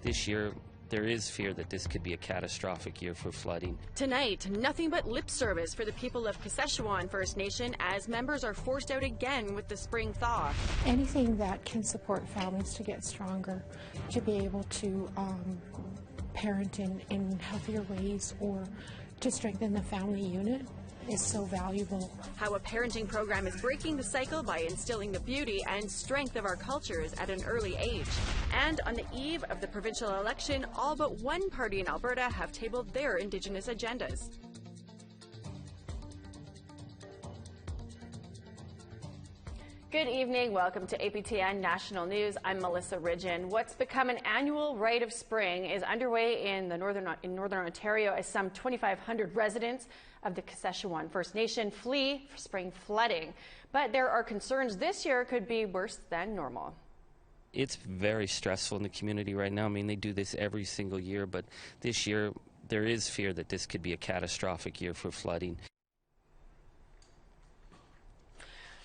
this year there is fear that this could be a catastrophic year for flooding. Tonight, nothing but lip service for the people of Kashechewan First Nation as members are forced out again with the spring thaw. Anything that can support families to get stronger, to be able to parent in healthier ways, or to strengthen the family unit is so valuable. How a parenting program is breaking the cycle by instilling the beauty and strength of our cultures at an early age. And on the eve of the provincial election, all but one party in Alberta have tabled their Indigenous agendas. Good evening. Welcome to APTN National News. I'm Melissa Ridgen. What's become an annual rite of spring is underway in Northern Ontario as some 2,500 residents of the Kashechewan First Nation flee for spring flooding. But there are concerns this year could be worse than normal. It's very stressful in the community right now. I mean, they do this every single year, but this year there is fear that this could be a catastrophic year for flooding.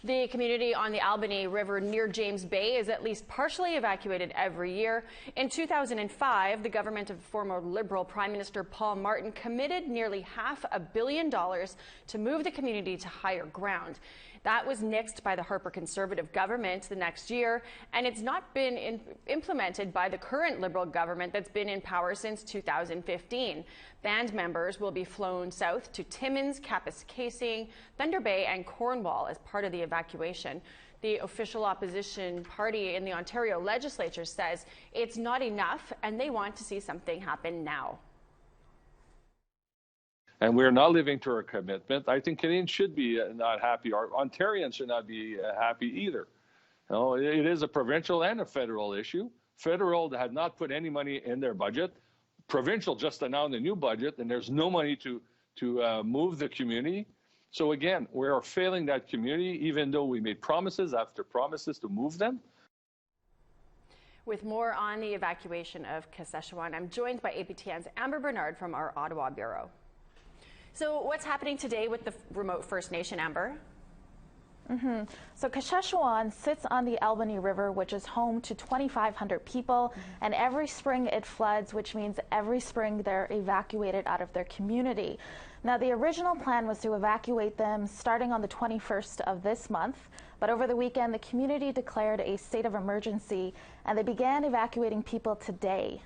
The community on the Albany River near James Bay is at least partially evacuated every year. In 2005, the government of former Liberal Prime Minister Paul Martin committed nearly $500 million to move the community to higher ground. That was nixed by the Harper Conservative government the next year, and it's not been implemented by the current Liberal government that's been in power since 2015. Band members will be flown south to Timmins, Kashechewan, Thunder Bay, and Cornwall as part of the evacuation. The official opposition party in the Ontario legislature says it's not enough, and they want to see something happen now. And we're not living to our commitment. I think Canadians should be not happy, or Ontarians should not be happy either. You know, it is a provincial and a federal issue. Federal had not put any money in their budget. Provincial just announced a new budget, and there's no money to move the community. So again, we are failing that community, even though we made promises after promises to move them. With more on the evacuation of Kashechewan, I'm joined by APTN's Amber Bernard from our Ottawa Bureau. So what's happening today with the remote First Nation, Amber? So Kashechewan sits on the Albany River, which is home to 2,500 people, and every spring it floods, which means every spring they're evacuated out of their community. Now, the original plan was to evacuate them starting on the 21st of this month, but over the weekend the community declared a state of emergency, and they began evacuating people today.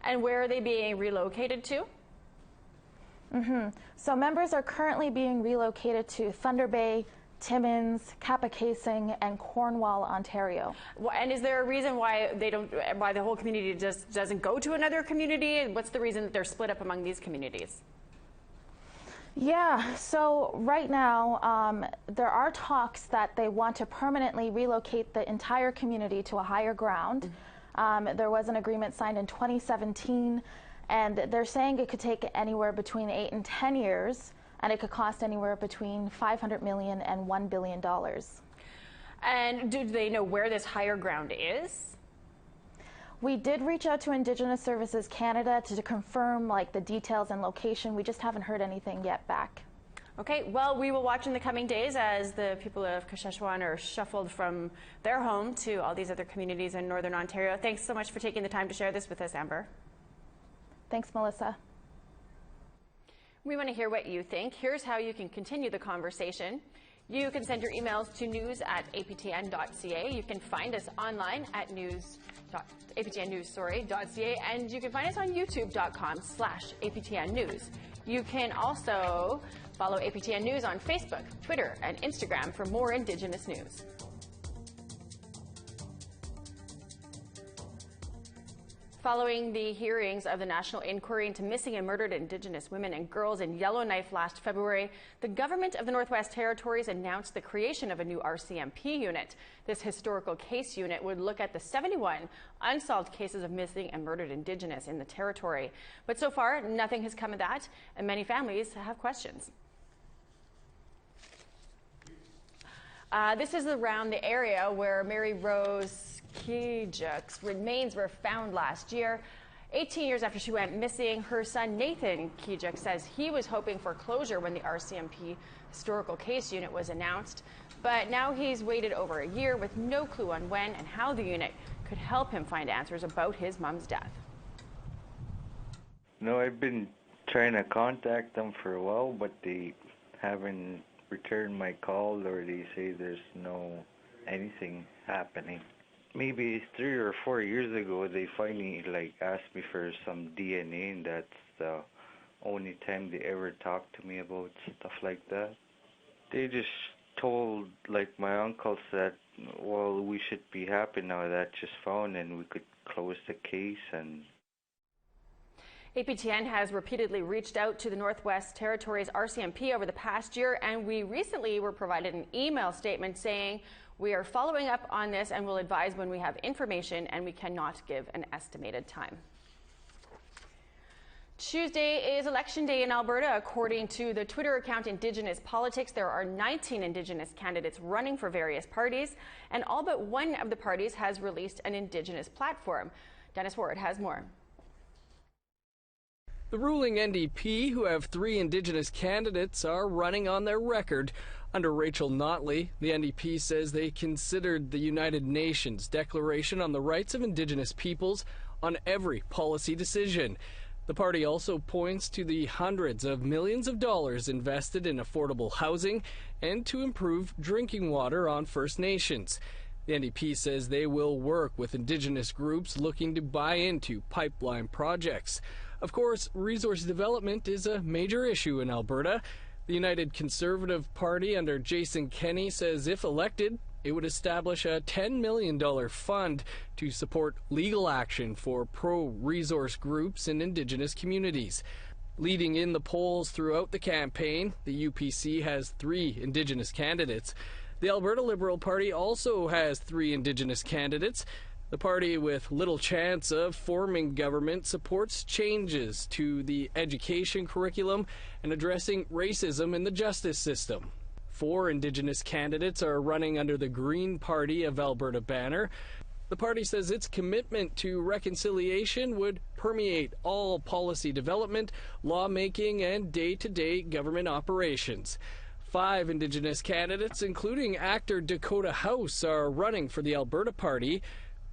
And where are they being relocated to? So members are currently being relocated to Thunder Bay, Timmins, Kashechewan, and Cornwall, Ontario. And is there a reason why why the whole community just doesn't go to another community? What's the reason that they're split up among these communities? Yeah, so right now there are talks that they want to permanently relocate the entire community to a higher ground. There was an agreement signed in 2017, and they're saying it could take anywhere between 8 and 10 years, and it could cost anywhere between $500 million and $1 billion. And do they know where this higher ground is? We did reach out to Indigenous Services Canada to confirm the details and location. We just haven't heard anything yet back. Okay, well, we will watch in the coming days as the people of Kashechewan are shuffled from their home to all these other communities in Northern Ontario. Thanks so much for taking the time to share this with us, Amber. Thanks, Melissa. We want to hear what you think. Here's how you can continue the conversation. You can send your emails to news@aptn.ca. You can find us online at aptnnews.ca, and you can find us on youtube.com/APTN News. You can also follow APTN News on Facebook, Twitter, and Instagram for more Indigenous news. Following the hearings of the National Inquiry into Missing and Murdered Indigenous Women and Girls in Yellowknife last February, the government of the Northwest Territories announced the creation of a new RCMP unit. This historical case unit would look at the 71 unsolved cases of missing and murdered Indigenous in the territory. But so far, nothing has come of that, and many families have questions. This is around the area where Mary Rose Kijuk's remains were found last year. 18 years after she went missing, her son Nathan Kijuk says he was hoping for closure when the RCMP historical case unit was announced, but now he's waited over a year with no clue on when and how the unit could help him find answers about his mom's death. No, I've been trying to contact them for a while, but they haven't returned my call, or they say there's no anything happening. Maybe 3 or 4 years ago, they finally asked me for some DNA, and that's the only time they ever talked to me about stuff like that. They just told my uncles that, well, we should be happy now that just found and we could close the case. And APTN has repeatedly reached out to the Northwest Territories RCMP over the past year, and we recently were provided an email statement saying we are following up on this and will advise when we have information, and we cannot give an estimated time. Tuesday is Election Day in Alberta. According to the Twitter account Indigenous Politics, there are 19 Indigenous candidates running for various parties, and all but one of the parties has released an Indigenous platform. Dennis Ward has more. The ruling NDP, who have 3 Indigenous candidates, are running on their record. Under Rachel Notley, the NDP says they considered the United Nations Declaration on the Rights of Indigenous Peoples on every policy decision. The party also points to the hundreds of millions of dollars invested in affordable housing and to improve drinking water on First Nations. The NDP says they will work with Indigenous groups looking to buy into pipeline projects. Of course, resource development is a major issue in Alberta. The United Conservative Party under Jason Kenney says if elected, it would establish a $10 million fund to support legal action for pro-resource groups in Indigenous communities. Leading in the polls throughout the campaign, the UPC has 3 Indigenous candidates. The Alberta Liberal Party also has 3 Indigenous candidates. The party with little chance of forming government supports changes to the education curriculum and addressing racism in the justice system. 4 Indigenous candidates are running under the Green Party of Alberta banner. The party says its commitment to reconciliation would permeate all policy development, lawmaking, and day-to-day government operations. 5 Indigenous candidates, including actor Dakota House, are running for the Alberta Party.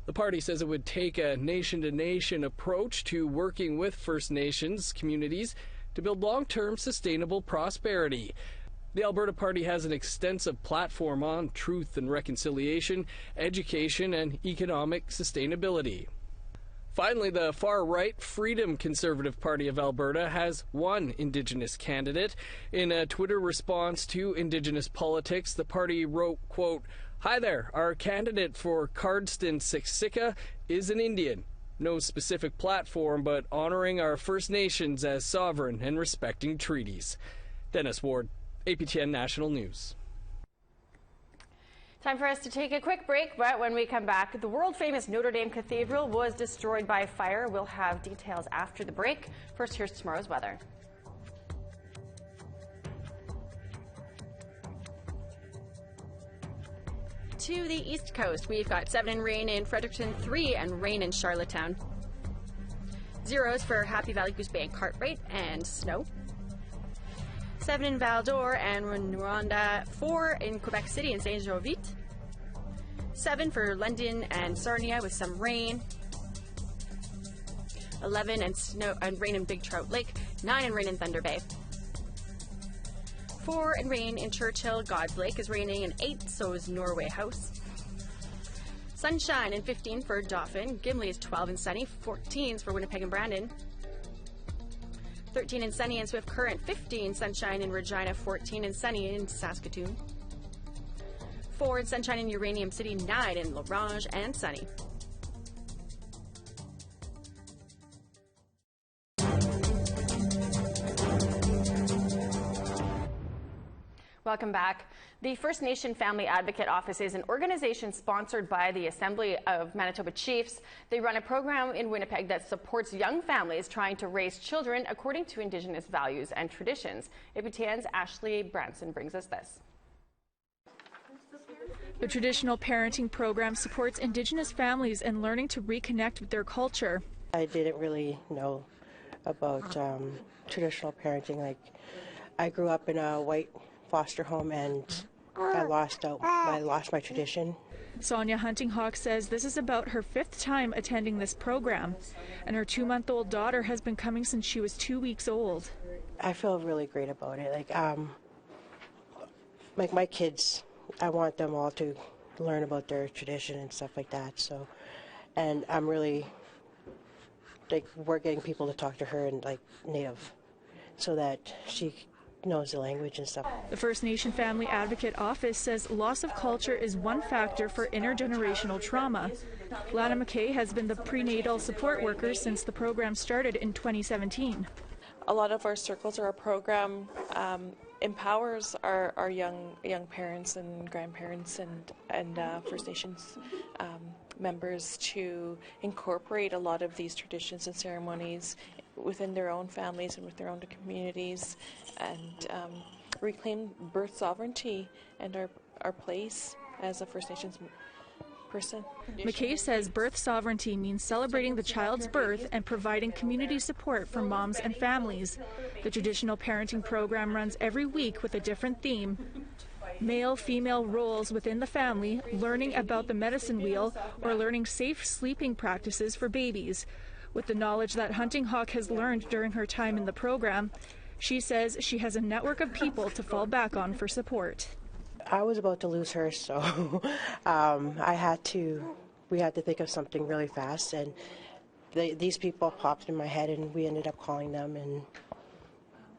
The party says it would take a nation-to-nation approach to working with First Nations communities to build long-term sustainable prosperity. The Alberta Party has an extensive platform on truth and reconciliation, education, and economic sustainability. Finally, the far-right Freedom Conservative Party of Alberta has 1 Indigenous candidate. In a Twitter response to Indigenous politics, the party wrote, quote, "Hi there, our candidate for Cardston-Siksika is an Indian. No specific platform, but honoring our First Nations as sovereign and respecting treaties." Dennis Ward, APTN National News. Time for us to take a quick break, but when we come back, the world-famous Notre Dame Cathedral was destroyed by fire. We'll have details after the break. First, here's tomorrow's weather. To the east coast, we've got 7 and rain in Fredericton, 3 and rain in Charlottetown. 0s for Happy Valley, Goose Bay and Cartwright, and snow. 7 in Val d'Or and Rwanda, 4 in Quebec City and Saint Jovite. 7 for London and Sarnia with some rain. 11 and snow and rain in Big Trout Lake. 9 and rain in Thunder Bay. 4 and rain in Churchill. God's Lake is raining, and 8, so is Norway House. Sunshine and 15 for Dauphin. Gimli is 12 and sunny. 14s for Winnipeg and Brandon. 13 and sunny in Swift Current. 15 sunshine in Regina. 14 and sunny in Saskatoon. 4 and sunshine in Uranium City. 9 in La Ronge and sunny. Welcome back. The First Nation Family Advocate Office is an organization sponsored by the Assembly of Manitoba Chiefs. They run a program in Winnipeg that supports young families trying to raise children according to Indigenous values and traditions. APTN's Ashley Branson brings us this. The traditional parenting program supports Indigenous families in learning to reconnect with their culture. I didn't really know about traditional parenting. I grew up in a white foster home, and I lost my tradition. Sonia Huntinghawk says this is about her 5th time attending this program, and her 2-month-old daughter has been coming since she was 2 weeks old. I feel really great about it. Like my kids, I want them all to learn about their tradition and stuff like that. So, and I'm really, we're getting people to talk to her in native, so that she knows the language and stuff. The First Nation Family Advocate Office says loss of culture is one factor for intergenerational trauma. Lana McKay has been the prenatal support worker since the program started in 2017. A lot of our circles or our program empowers our young parents and grandparents and First Nations members to incorporate a lot of these traditions and ceremonies within their own families and with their own communities, and reclaim birth sovereignty and our place as a First Nations person. McKay says birth sovereignty means celebrating the child's birth and providing community support for moms and families. The traditional parenting program runs every week with a different theme: male-female roles within the family, learning about the medicine wheel, or learning safe sleeping practices for babies. With the knowledge that Huntinghawk has learned during her time in the program, she says she has a network of people to fall back on for support. I was about to lose her, so we had to think of something really fast, and these people popped in my head, and we ended up calling them, and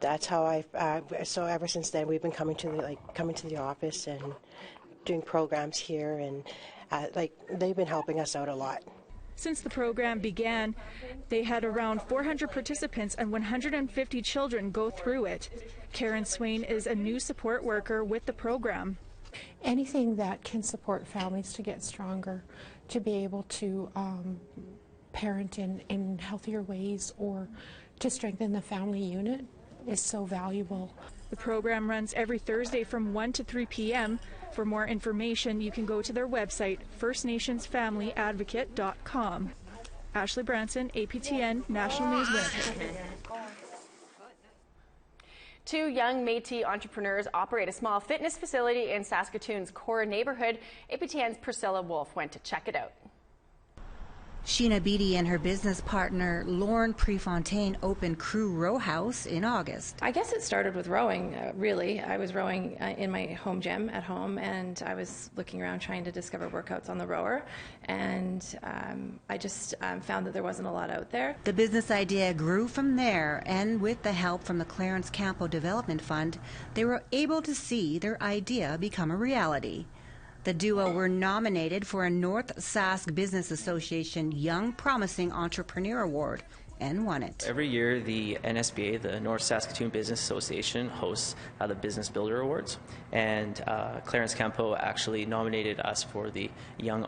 that's how so ever since then we've been coming to the office and doing programs here, and they've been helping us out a lot. Since the program began, they had around 400 participants and 150 children go through it. Karen Swain is a new support worker with the program. Anything that can support families to get stronger, to be able to parent in healthier ways, or to strengthen the family unit is so valuable. The program runs every Thursday from 1 to 3 p.m. For more information, you can go to their website, firstnationsfamilyadvocate.com. Ashley Branson, APTN National News April. 2 young Métis entrepreneurs operate a small fitness facility in Saskatoon's core neighborhood. APTN's Priscilla Wolf went to check it out. Sheena Beatty and her business partner Lauren Prefontaine opened Crew Row House in August. I guess it started with rowing, really. I was rowing in my home gym at home, and I was looking around trying to discover workouts on the rower, and I just found that there wasn't a lot out there. The business idea grew from there, and with the help from the Clarence Campo Development Fund, they were able to see their idea become a reality. The duo were nominated for a North Sask Business Association Young Promising Entrepreneur Award and won it. Every year, the NSBA, the North Saskatoon Business Association, hosts the Business Builder Awards, and Clarence Campo actually nominated us for the Young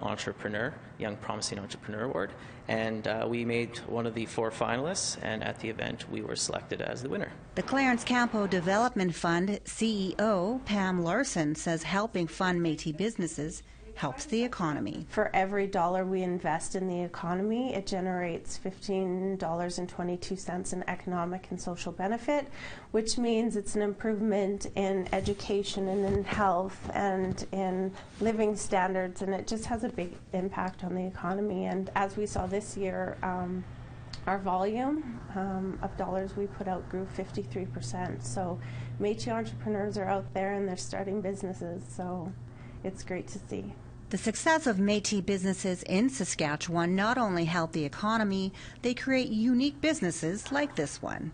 Promising Entrepreneur Award, and we made one of the 4 finalists, and at the event, we were selected as the winner. The Clarence Campo Development Fund CEO Pam Larson says helping fund Métis businesses helps the economy. For every dollar we invest in the economy, it generates $15.22 in economic and social benefit, which means it's an improvement in education and in health and in living standards, and it just has a big impact on the economy. And as we saw this year, our volume of dollars we put out grew 53%. So Métis entrepreneurs are out there and they're starting businesses, so it's great to see. The success of Métis businesses in Saskatchewan not only help the economy, they create unique businesses like this one.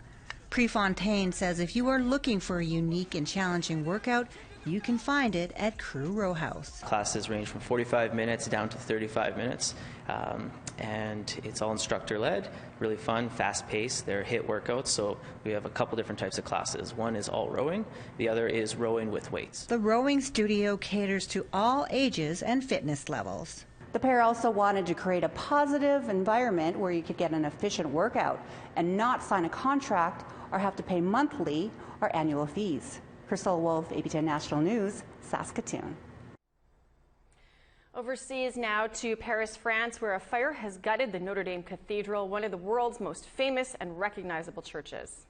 Prefontaine says if you are looking for a unique and challenging workout, you can find it at Crew Row House. Classes range from 45 minutes down to 35 minutes, and it's all instructor-led, really fun, fast-paced. They're HIIT workouts, so we have a couple different types of classes. One is all rowing, the other is rowing with weights. The rowing studio caters to all ages and fitness levels. The pair also wanted to create a positive environment where you could get an efficient workout and not sign a contract or have to pay monthly or annual fees. Priscilla Wolf, APTN National News, Saskatoon. Overseas now to Paris, France, where a fire has gutted the Notre Dame Cathedral, one of the world's most famous and recognizable churches.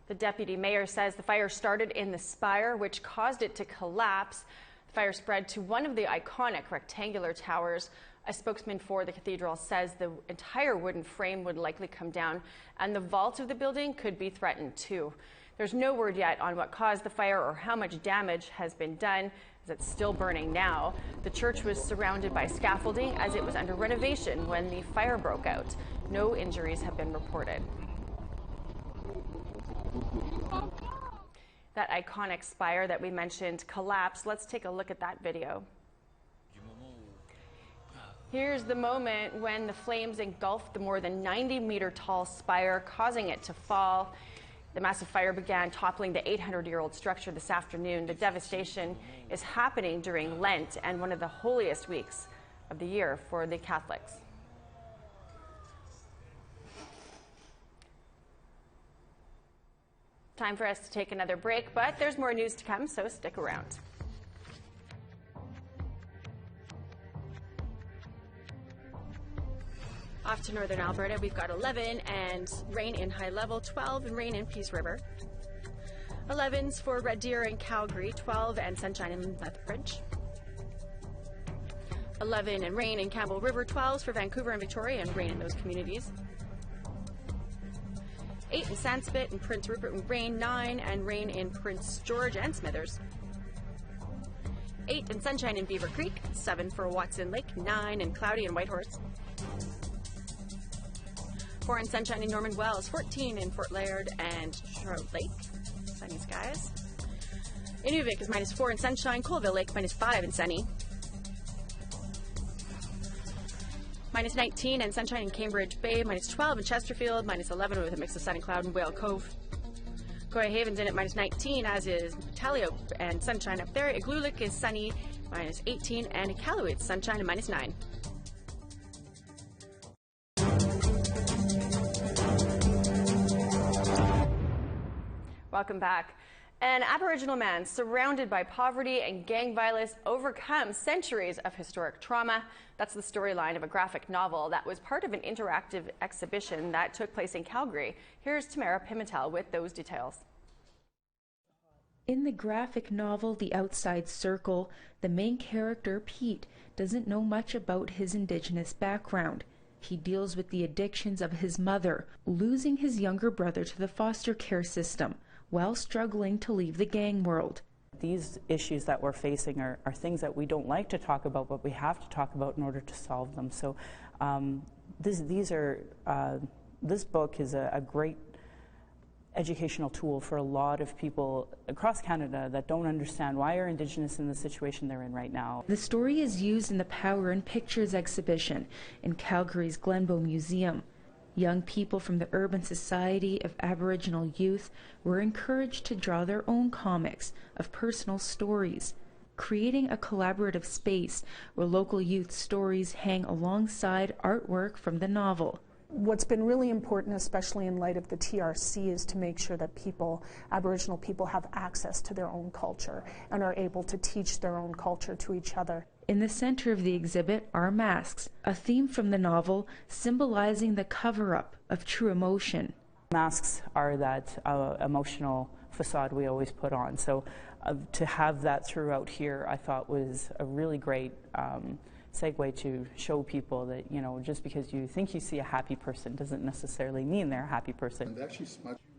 The deputy mayor says the fire started in the spire, which caused it to collapse. The Fire spread to one of the iconic rectangular towers. A spokesman for the cathedral says the entire wooden frame would likely come down and the vault of the building could be threatened too. There's no word yet on what caused the fire or how much damage has been done, as it's still burning now. The church was surrounded by scaffolding as it was under renovation when the fire broke out. No injuries have been reported. That iconic spire that we mentioned collapsed. Let's take a look at that video. Here's the moment when the flames engulfed the more than 90-meter tall spire, causing it to fall. The massive fire began toppling the 800-year-old structure this afternoon. The devastation is happening during Lent and one of the holiest weeks of the year for the Catholics. Time for us to take another break, but there's more news to come, so stick around. Off to northern Alberta, we've got 11 and rain in High Level, 12 and rain in Peace River. 11s for Red Deer and Calgary, 12 and sunshine in Lethbridge. 11 and rain in Campbell River, 12s for Vancouver and Victoria and rain in those communities. 8 in Sandspit and Prince Rupert and rain, 9 and rain in Prince George and Smithers. 8 and sunshine in Beaver Creek, 7 for Watson Lake, 9 and cloudy in Whitehorse. 4 and sunshine in Norman Wells, 14 in Fort Laird and Charlotte Lake, sunny skies. Inuvik is -4 in sunshine, Colville Lake -5 and sunny. -19 and sunshine in Cambridge Bay, -12 in Chesterfield, -11 with a mix of sun and cloud in Whale Cove. Coy Haven's in at -19, as is Talio and sunshine up there. Igloolik is sunny, -18, and Iqaluit sunshine and -9. Welcome back. An Aboriginal man surrounded by poverty and gang violence overcomes centuries of historic trauma. That's the storyline of a graphic novel that was part of an interactive exhibition that took place in Calgary. Here's Tamara Pimentel with those details. In the graphic novel The Outside Circle, the main character, Pete, doesn't know much about his Indigenous background. He deals with the addictions of his mother, losing his younger brother to the foster care system, while struggling to leave the gang world. These issues that we're facing are things that we don't like to talk about, but we have to talk about in order to solve them. So this book is a great educational tool for a lot of people across Canada that don't understand why are Indigenous in the situation they're in right now. The story is used in the Power in Pictures exhibition in Calgary's Glenbow Museum. Young people from the Urban Society of Aboriginal Youth were encouraged to draw their own comics of personal stories, creating a collaborative space where local youth stories hang alongside artwork from the novel. What's been really important, especially in light of the TRC, is to make sure that Aboriginal people have access to their own culture and are able to teach their own culture to each other. In the center of the exhibit are masks, a theme from the novel symbolizing the cover-up of true emotion. Masks are that emotional facade we always put on. So to have that throughout here, I thought was a really great segue to show people that, you know, just because you think you see a happy person doesn't necessarily mean they're a happy person.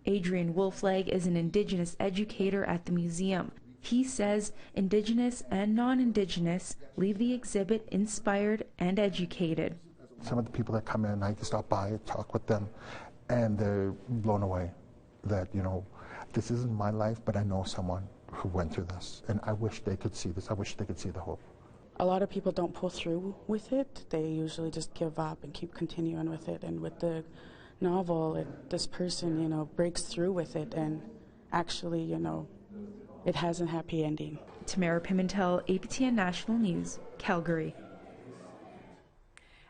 Adrian Wolflag is an Indigenous educator at the museum. He says Indigenous and non-Indigenous leave the exhibit inspired and educated. Some of the people that come in, I stop by, talk with them, and they're blown away that, you know, this isn't my life, but I know someone who went through this, and I wish they could see this. I wish they could see the hope. A lot of people don't pull through with it. They usually just give up and keep continuing with it. And with the novel, this person, you know, breaks through with it and actually, you know, it has a happy ending. Tamara Pimentel, APTN National News, Calgary.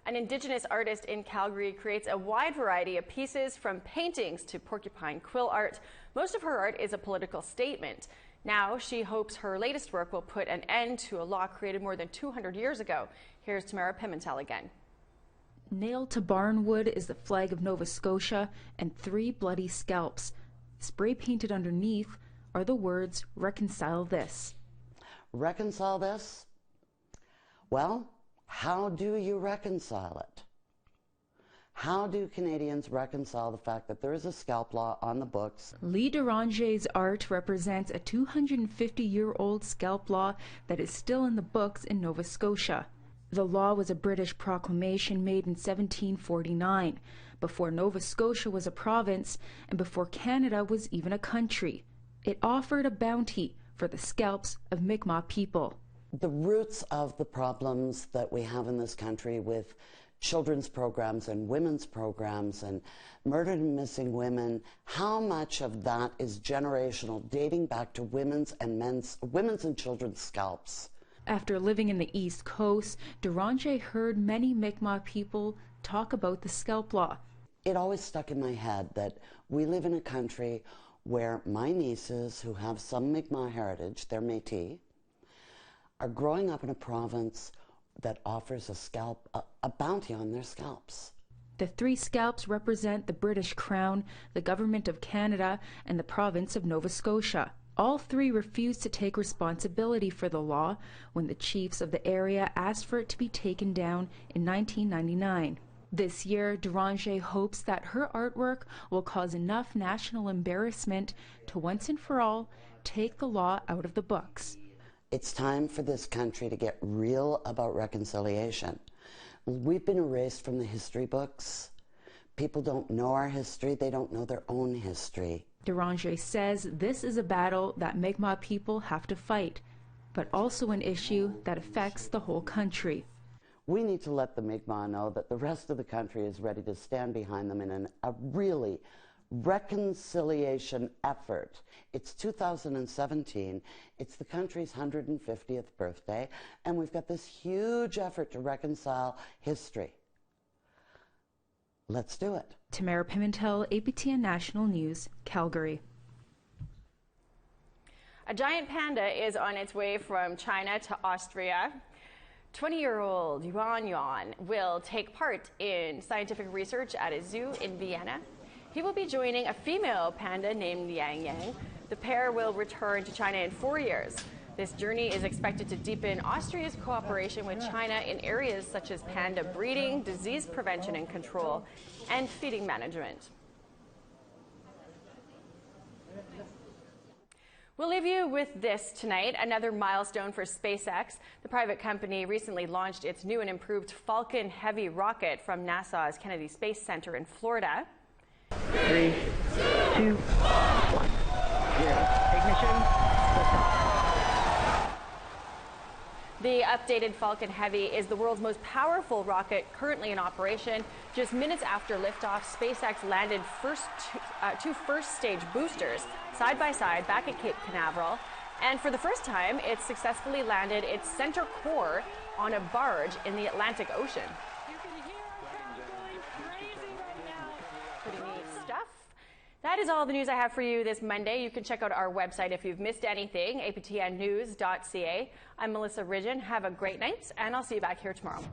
An Indigenous artist in Calgary creates a wide variety of pieces, from paintings to porcupine quill art. Most of her art is a political statement. Now she hopes her latest work will put an end to a law created more than 200 years ago. Here's Tamara Pimentel again. Nailed to barnwood is the flag of Nova Scotia and 3 bloody scalps. Spray painted underneath are the words, "Reconcile this." Reconcile this? Well, how do you reconcile it? How do Canadians reconcile the fact that there is a scalp law on the books? Lee Derange's art represents a 250-year-old scalp law that is still in the books in Nova Scotia. The law was a British proclamation made in 1749, before Nova Scotia was a province and before Canada was even a country. It offered a bounty for the scalps of Mi'kmaq people. The roots of the problems that we have in this country with children's programs and women's programs and murdered and missing women, how much of that is generational, dating back to women's and children's scalps? After living in the East Coast, Derange heard many Mi'kmaq people talk about the scalp law. It always stuck in my head that we live in a country where my nieces, who have some Mi'kmaq heritage, they're Métis, are growing up in a province that offers a bounty on their scalps. The 3 scalps represent the British Crown, the Government of Canada, and the province of Nova Scotia. All 3 refused to take responsibility for the law when the chiefs of the area asked for it to be taken down in 1999. This year, Derange hopes that her artwork will cause enough national embarrassment to once and for all take the law out of the books. It's time for this country to get real about reconciliation. We've been erased from the history books. People don't know our history. They don't know their own history. Derange says this is a battle that Mi'kmaq people have to fight, but also an issue that affects the whole country. We need to let the Mi'kmaq know that the rest of the country is ready to stand behind them in a really reconciliation effort. It's 2017, it's the country's 150th birthday, and we've got this huge effort to reconcile history. Let's do it. Tamara Pimentel, APTN National News, Calgary. A giant panda is on its way from China to Austria. 20-year-old Yuan Yuan will take part in scientific research at a zoo in Vienna. He will be joining a female panda named Yang Yang. The pair will return to China in 4 years. This journey is expected to deepen Austria's cooperation with China in areas such as panda breeding, disease prevention and control, and feeding management. We'll leave you with this tonight, another milestone for SpaceX. The private company recently launched its new and improved Falcon Heavy rocket from NASA's Kennedy Space Center in Florida. 3, 2, 1, 0. Ignition. The updated Falcon Heavy is the world's most powerful rocket currently in operation. Just minutes after liftoff, SpaceX landed two first-stage boosters side by side back at Cape Canaveral. And for the first time, it successfully landed its center core on a barge in the Atlantic Ocean. Pretty neat stuff. That is all the news I have for you this Monday. You can check out our website if you've missed anything, aptnnews.ca. I'm Melissa Ridgen. Have a great night, and I'll see you back here tomorrow.